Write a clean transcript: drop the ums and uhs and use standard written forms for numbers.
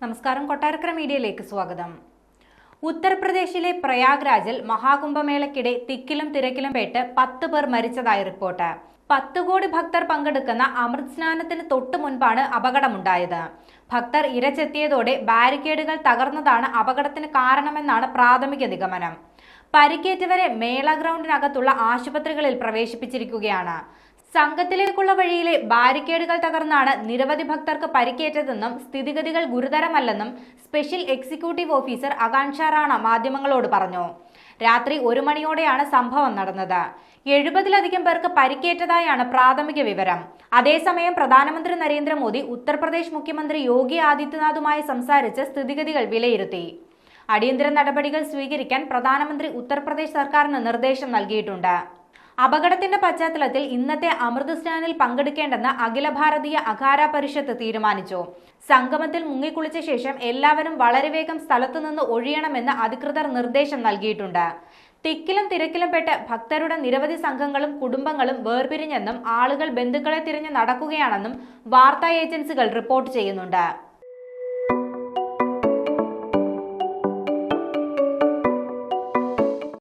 നമസ്കാരം, കൊട്ടാരക്കര മീഡിയയിലേക്ക് സ്വാഗതം. ഉത്തർപ്രദേശിലെ പ്രയാഗ്രാജിൽ മഹാകുംഭമേളയ്ക്കിടെ തിക്കിലും തിരക്കിലും പെട്ട് 10 പേർ മരിച്ചതായി റിപ്പോർട്ട്. 10 കോടി ഭക്തർ പങ്കെടുക്കുന്ന അമൃത് സ്നാനത്തിന് തൊട്ടു മുൻപാണ് അപകടമുണ്ടായത്. ഭക്തർ ഇരച്ചെത്തിയതോടെ ബാരിക്കേഡുകൾ തകർന്നതാണ് അപകടത്തിന് കാരണമെന്നാണ് പ്രാഥമിക നിഗമനം. പരിക്കേറ്റവരെ മേള ഗ്രൗണ്ടിനകത്തുള്ള ആശുപത്രികളിൽ പ്രവേശിപ്പിച്ചിരിക്കുകയാണ്. സംഘത്തിലേക്കുള്ള വഴിയിലെ ബാരിക്കേഡുകൾ തകർന്നാണ് നിരവധി ഭക്തർക്ക് പരിക്കേറ്റതെന്നും സ്ഥിതിഗതികൾ ഗുരുതരമല്ലെന്നും സ്പെഷ്യൽ എക്സിക്യൂട്ടീവ് ഓഫീസർ ആകാംക്ഷ റാണ മാധ്യമങ്ങളോട് പറഞ്ഞു. രാത്രി 1 മണിയോടെയാണ് സംഭവം നടന്നത്. 70-ലധികം പേർക്ക് പരിക്കേറ്റതായാണ് പ്രാഥമിക വിവരം. അതേസമയം പ്രധാനമന്ത്രി നരേന്ദ്രമോദി ഉത്തർപ്രദേശ് മുഖ്യമന്ത്രി യോഗി ആദിത്യനാഥുമായി സംസാരിച്ച് സ്ഥിതിഗതികൾ വിലയിരുത്തി. അടിയന്തര നടപടികൾ സ്വീകരിക്കാൻ പ്രധാനമന്ത്രി ഉത്തർപ്രദേശ് സർക്കാരിന് നിർദ്ദേശം നൽകിയിട്ടുണ്ട്. അപകടത്തിന്റെ പശ്ചാത്തലത്തിൽ ഇന്നത്തെ അമൃത് സ്നാനിൽ പങ്കെടുക്കേണ്ടെന്ന് അഖില ഭാരതീയ അഖാര പരിഷത്ത് തീരുമാനിച്ചു. സംഗമത്തിൽ മുങ്ങിക്കുളിച്ച ശേഷം എല്ലാവരും വളരെ വേഗം സ്ഥലത്തുനിന്ന് ഒഴിയണമെന്ന് അധികൃതർ നിർദ്ദേശം നൽകിയിട്ടുണ്ട്. തിക്കിലും തിരക്കിലും പെട്ട് ഭക്തരുടെ നിരവധി സംഘങ്ങളും കുടുംബങ്ങളും വേർപിരിഞ്ഞെന്നും ആളുകൾ ബന്ധുക്കളെ തിരഞ്ഞ് നടക്കുകയാണെന്നും വാർത്താ ഏജൻസികൾ റിപ്പോർട്ട് ചെയ്യുന്നുണ്ട്.